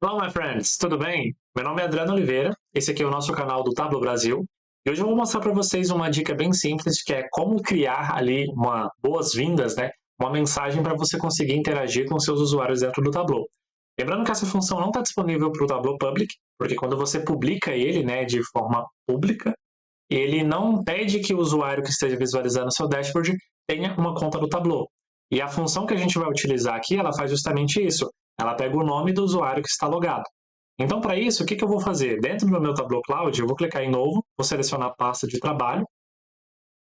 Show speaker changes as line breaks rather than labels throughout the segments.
Olá, my friends, tudo bem? Meu nome é Adriano Oliveira, esse aqui é o nosso canal do Tableau Brasil e hoje eu vou mostrar para vocês uma dica bem simples que é como criar ali uma boas-vindas, né? Uma mensagem para você conseguir interagir com seus usuários dentro do Tableau. Lembrando que essa função não está disponível para o Tableau Public, porque quando você publica ele, né, de forma pública, ele não pede que o usuário que esteja visualizando o seu dashboard tenha uma conta do Tableau. E a função que a gente vai utilizar aqui, ela faz justamente isso. Ela pega o nome do usuário que está logado. Então, para isso, o que eu vou fazer? Dentro do meu Tableau Cloud, eu vou clicar em Novo, vou selecionar a pasta de trabalho,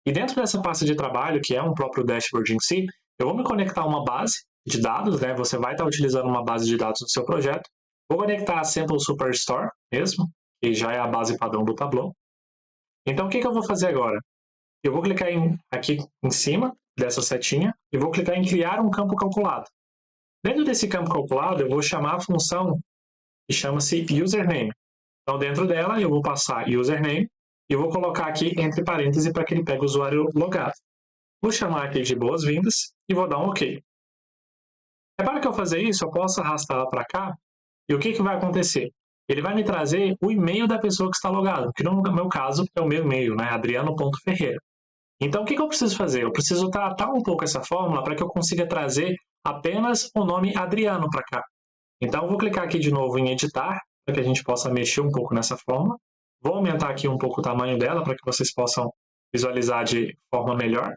e dentro dessa pasta de trabalho, que é um próprio dashboard em si, eu vou me conectar a uma base de dados, né? Você vai estar utilizando uma base de dados no seu projeto. Vou conectar a Sample Superstore mesmo, que já é a base padrão do Tableau. Então, o que eu vou fazer agora? Eu vou clicar aqui em cima dessa setinha e vou clicar em criar um campo calculado. Dentro desse campo calculado, eu vou chamar a função que chama-se username. Então, dentro dela, eu vou passar username e vou colocar aqui entre parênteses para que ele pegue o usuário logado. Vou chamar aqui de boas-vindas e vou dar um OK. Para que eu fazer isso, eu posso arrastar ela para cá e o que vai acontecer? Ele vai me trazer o e-mail da pessoa que está logado, que no meu caso é o meu e-mail, né? adriano.ferreira. Então, o que eu preciso fazer? Eu preciso tratar um pouco essa fórmula para que eu consiga trazer apenas o nome Adriano para cá. Então, eu vou clicar aqui de novo em editar, para que a gente possa mexer um pouco nessa fórmula. Vou aumentar aqui um pouco o tamanho dela, para que vocês possam visualizar de forma melhor.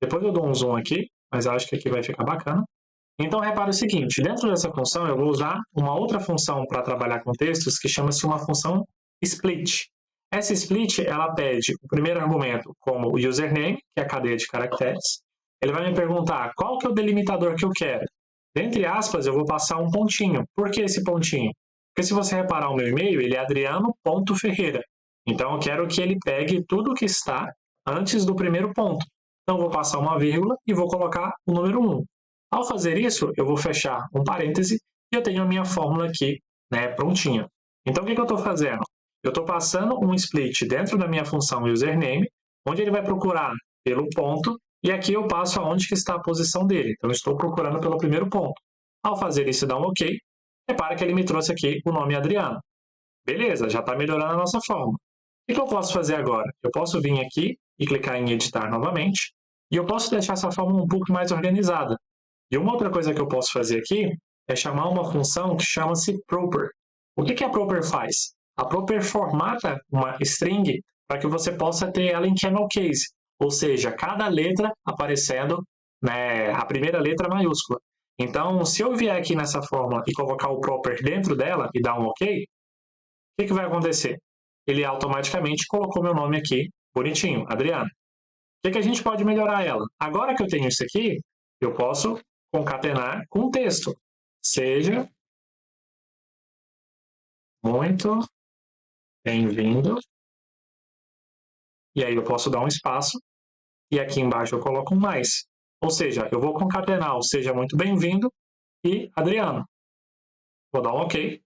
Depois eu dou um zoom aqui, mas acho que aqui vai ficar bacana. Então, repare o seguinte, dentro dessa função eu vou usar uma outra função para trabalhar com textos que chama-se uma função split. Essa split, ela pede o primeiro argumento como o username, que é a cadeia de caracteres. Ele vai me perguntar qual que é o delimitador que eu quero. Dentre aspas, eu vou passar um pontinho. Por que esse pontinho? Porque se você reparar o meu e-mail, ele é adriano.ferreira. Então, eu quero que ele pegue tudo que está antes do primeiro ponto. Então, eu vou passar uma vírgula e vou colocar o número 1. Ao fazer isso, eu vou fechar um parêntese e eu tenho a minha fórmula aqui, né, prontinha. Então, o que eu estou fazendo? Eu estou passando um split dentro da minha função username, onde ele vai procurar pelo ponto, e aqui eu passo aonde que está a posição dele. Então, eu estou procurando pelo primeiro ponto. Ao fazer isso e dar um OK, repara que ele me trouxe aqui o nome Adriano. Beleza, já está melhorando a nossa forma. O que eu posso fazer agora? Eu posso vir aqui e clicar em editar novamente, e eu posso deixar essa forma um pouco mais organizada. E uma outra coisa que eu posso fazer aqui é chamar uma função que chama-se proper. O que a proper faz? A proper formata uma string para que você possa ter ela em camel case, ou seja, cada letra aparecendo, né, a primeira letra maiúscula. Então, se eu vier aqui nessa fórmula e colocar o proper dentro dela e dar um OK, o que vai acontecer? Ele automaticamente colocou meu nome aqui, bonitinho, Adriano. O que a gente pode melhorar ela? Agora que eu tenho isso aqui, eu posso concatenar com texto. Seja muito bem-vindo. E aí eu posso dar um espaço. E aqui embaixo eu coloco um mais. Ou seja, eu vou concatenar o seja muito bem-vindo e Adriano. Vou dar um OK.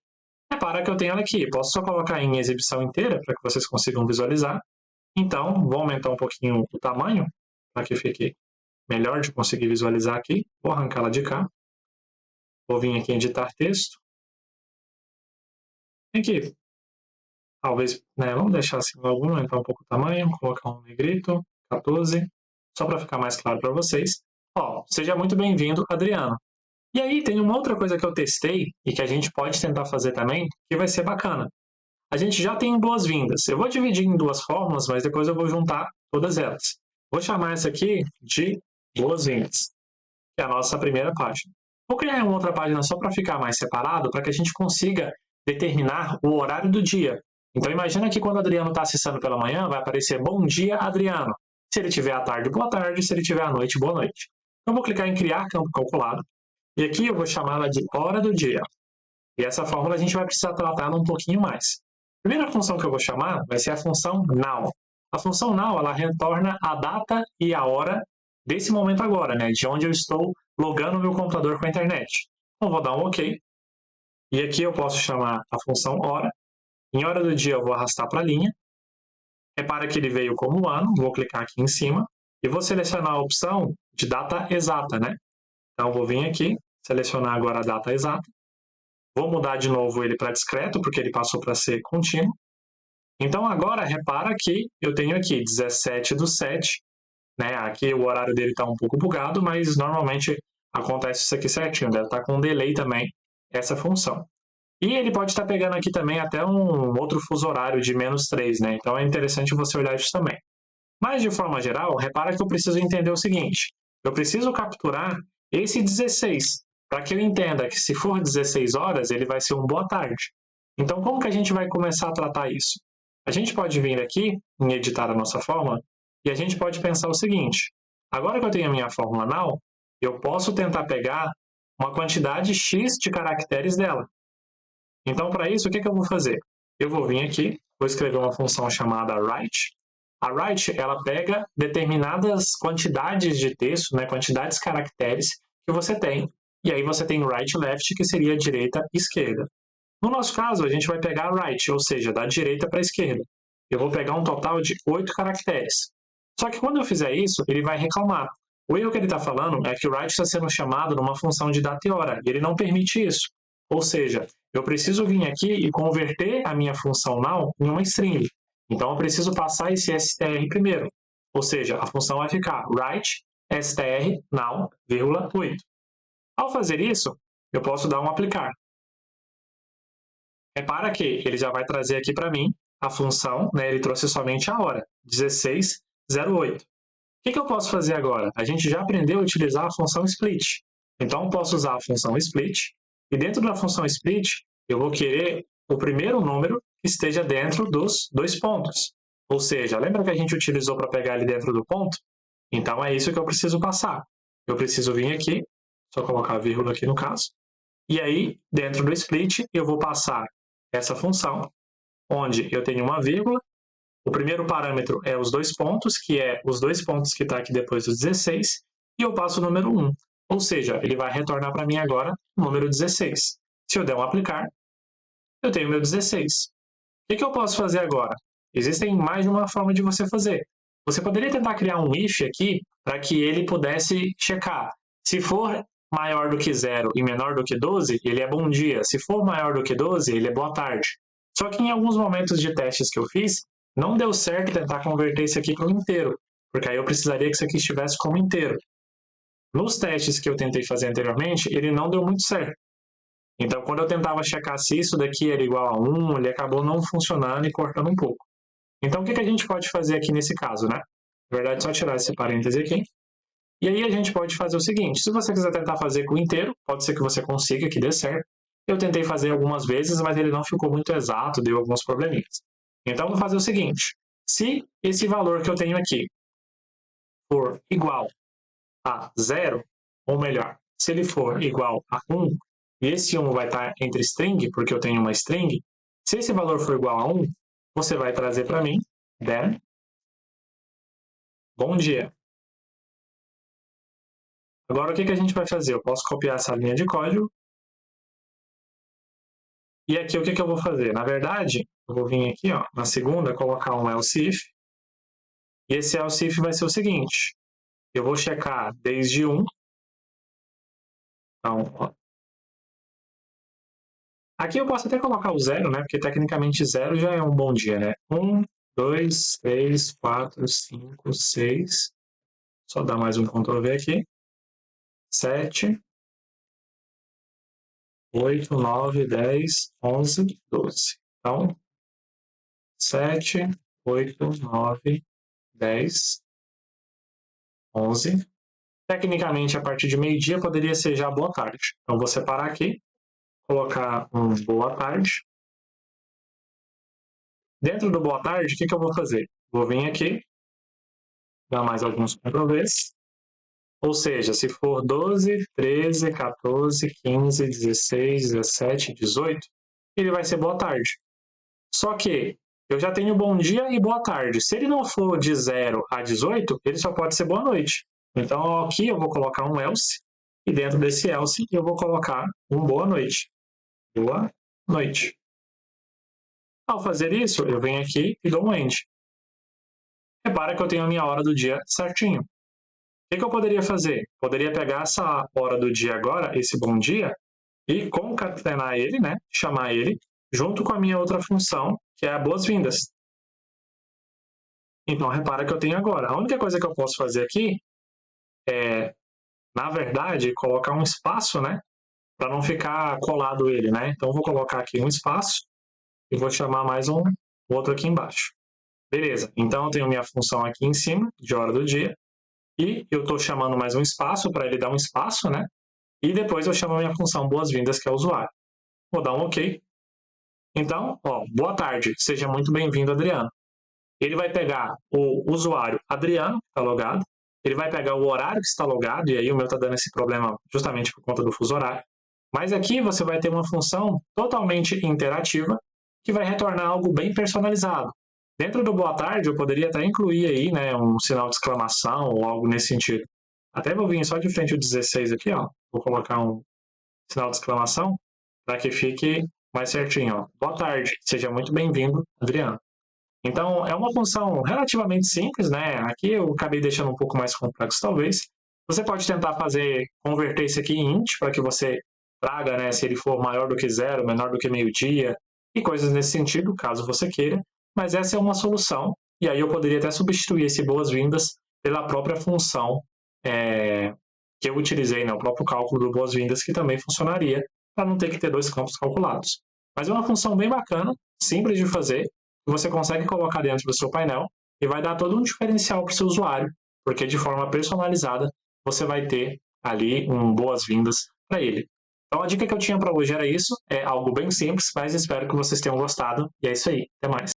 Repara que eu tenho ela aqui. Posso só colocar em exibição inteira para que vocês consigam visualizar. Então, vou aumentar um pouquinho o tamanho para que fique melhor de conseguir visualizar aqui. Vou arrancar ela de cá. Vou vir aqui em editar texto. Aqui, talvez, né, vamos deixar assim, vamos aumentar um pouco o tamanho, colocar um negrito, 14, só para ficar mais claro para vocês. Ó, seja muito bem-vindo, Adriano. E aí tem uma outra coisa que eu testei e que a gente pode tentar fazer também, que vai ser bacana. A gente já tem boas-vindas. Eu vou dividir em duas fórmulas, mas depois eu vou juntar todas elas. Vou chamar essa aqui de boas-vindas, que é a nossa primeira página. Vou criar uma outra página só para ficar mais separado, para que a gente consiga determinar o horário do dia. Então, imagina que quando o Adriano está acessando pela manhã, vai aparecer Bom dia, Adriano. Se ele tiver à tarde, boa tarde. Se ele tiver à noite, boa noite. Então, eu vou clicar em Criar campo calculado. E aqui eu vou chamá-la de hora do dia. E essa fórmula a gente vai precisar tratá-la um pouquinho mais. A primeira função que eu vou chamar vai ser a função now. A função now, ela retorna a data e a hora desse momento agora, né? De onde eu estou logando o meu computador com a internet. Então, vou dar um OK. E aqui eu posso chamar a função hora. Em hora do dia eu vou arrastar para a linha. Repara que ele veio como ano, vou clicar aqui em cima e vou selecionar a opção de data exata, né? Então vou vir aqui, selecionar agora a data exata. Vou mudar de novo ele para discreto, porque ele passou para ser contínuo. Então, agora, repara que eu tenho aqui 17/7, né? Aqui o horário dele está um pouco bugado, mas normalmente acontece isso aqui certinho, deve estar com um delay também, essa função. E ele pode estar pegando aqui também até um outro fuso horário de -3, né? Então é interessante você olhar isso também. Mas, de forma geral, repara que eu preciso entender o seguinte. Eu preciso capturar esse 16, para que eu entenda que se for 16 horas, ele vai ser um boa tarde. Então, como que a gente vai começar a tratar isso? A gente pode vir aqui em editar a nossa fórmula e a gente pode pensar o seguinte. Agora que eu tenho a minha fórmula null, eu posso tentar pegar uma quantidade x de caracteres dela. Então, para isso, o que eu vou fazer? Eu vou vir aqui, vou escrever uma função chamada write. A write, ela pega determinadas quantidades de texto, né, quantidades de caracteres que você tem, e aí você tem right left, que seria direita e esquerda. No nosso caso, a gente vai pegar right, ou seja, da direita para a esquerda. Eu vou pegar um total de 8 caracteres. Só que quando eu fizer isso, ele vai reclamar. O erro que ele está falando é que o write está sendo chamado numa função de data e hora, e ele não permite isso. Ou seja, eu preciso vir aqui e converter a minha função null em uma string. Então, eu preciso passar esse str primeiro. Ou seja, a função vai ficar write str null, 8. Ao fazer isso, eu posso dar um aplicar. Repara que ele já vai trazer aqui para mim a função, né? Ele trouxe somente a hora, 16:08. O que eu posso fazer agora? A gente já aprendeu a utilizar a função split. Então, eu posso usar a função split, e dentro da função split, eu vou querer o primeiro número que esteja dentro dos 2 pontos. Ou seja, lembra que a gente utilizou para pegar ele dentro do ponto? Então, é isso que eu preciso passar. Eu preciso vir aqui, só colocar a vírgula aqui no caso, e aí, dentro do split, eu vou passar essa função, onde eu tenho uma vírgula, o primeiro parâmetro é os 2 pontos, que é os 2 pontos que está aqui depois do 16, e eu passo o número 1. Ou seja, ele vai retornar para mim agora o número 16. Se eu der um aplicar, eu tenho o meu 16. O que eu posso fazer agora? Existem mais de uma forma de você fazer. Você poderia tentar criar um if aqui para que ele pudesse checar. Se for maior do que 0 e menor do que 12, ele é bom dia. Se for maior do que 12, ele é boa tarde. Só que em alguns momentos de testes que eu fiz, não deu certo tentar converter isso aqui para um inteiro, porque aí eu precisaria que isso aqui estivesse como inteiro. Nos testes que eu tentei fazer anteriormente, ele não deu muito certo. Então, quando eu tentava checar se isso daqui era igual a 1, ele acabou não funcionando e cortando um pouco. Então, o que a gente pode fazer aqui nesse caso, né? Na verdade, só tirar esse parêntese aqui. E aí a gente pode fazer o seguinte, se você quiser tentar fazer com o inteiro, pode ser que você consiga, que dê certo. Eu tentei fazer algumas vezes, mas ele não ficou muito exato, deu alguns probleminhas. Então, vou fazer o seguinte, se esse valor que eu tenho aqui for igual a 0, ou melhor, se ele for igual a 1, e esse 1 vai estar entre string, porque eu tenho uma string, se esse valor for igual a 1, você vai trazer para mim, then, bom dia. Agora, o que a gente vai fazer? Eu posso copiar essa linha de código. E aqui, o que eu vou fazer? Na verdade, eu vou vir aqui, ó, na segunda, colocar um else if. E esse else if vai ser o seguinte. Eu vou checar desde 1. Então, ó. Aqui eu posso até colocar o 0, né? Porque tecnicamente 0 já é um bom dia, né? 1, 2, 3, 4, 5, 6. Só dar mais um Ctrl V aqui. 7, 8, 9, 10, 11, 12. Então, 7, 8, 9, 10, 11. Tecnicamente, a partir de meio-dia poderia ser já boa tarde. Então, vou separar aqui, colocar um boa tarde. Dentro do boa tarde, o que eu vou fazer? Vou vir aqui, dar mais alguns Ctrl+Vs. Ou seja, se for 12, 13, 14, 15, 16, 17, 18, ele vai ser boa tarde. Só que eu já tenho bom dia e boa tarde. Se ele não for de 0 a 18, ele só pode ser boa noite. Então, aqui eu vou colocar um else, e dentro desse else eu vou colocar um boa noite. Boa noite. Ao fazer isso, eu venho aqui e dou um end. Repara que eu tenho a minha hora do dia certinho. O que eu poderia fazer? Poderia pegar essa hora do dia agora, esse bom dia, e concatenar ele, né, chamar ele, junto com a minha outra função, que é a boas-vindas. Então, repara que eu tenho agora. A única coisa que eu posso fazer aqui é, na verdade, colocar um espaço, né, para não ficar colado ele, né? Então, eu vou colocar aqui um espaço e vou chamar mais um outro aqui embaixo. Beleza, então eu tenho minha função aqui em cima, de hora do dia, e eu estou chamando mais um espaço para ele dar um espaço, né? E depois eu chamo a minha função boas-vindas, que é o usuário. Vou dar um OK. Então, ó, boa tarde, seja muito bem-vindo, Adriano. Ele vai pegar o usuário Adriano, que está logado, ele vai pegar o horário que está logado, e aí o meu está dando esse problema justamente por conta do fuso horário. Mas aqui você vai ter uma função totalmente interativa que vai retornar algo bem personalizado. Dentro do boa tarde, eu poderia até incluir aí, né, um sinal de exclamação ou algo nesse sentido. Até vou vir só de frente o 16 aqui, ó. Vou colocar um sinal de exclamação para que fique mais certinho, ó. Boa tarde, seja muito bem-vindo, Adriano. Então, é uma função relativamente simples, né? Aqui eu acabei deixando um pouco mais complexo, talvez. Você pode tentar converter isso aqui em int, para que você traga, né, se ele for maior do que zero, menor do que meio-dia, e coisas nesse sentido, caso você queira. Mas essa é uma solução, e aí eu poderia até substituir esse boas-vindas pela própria função que eu utilizei, né, o próprio cálculo do boas-vindas, que também funcionaria, para não ter que ter dois campos calculados. Mas é uma função bem bacana, simples de fazer, que você consegue colocar dentro do seu painel e vai dar todo um diferencial para o seu usuário, porque de forma personalizada você vai ter ali um boas-vindas para ele. Então a dica que eu tinha para hoje era isso, é algo bem simples, mas espero que vocês tenham gostado, e é isso aí, até mais.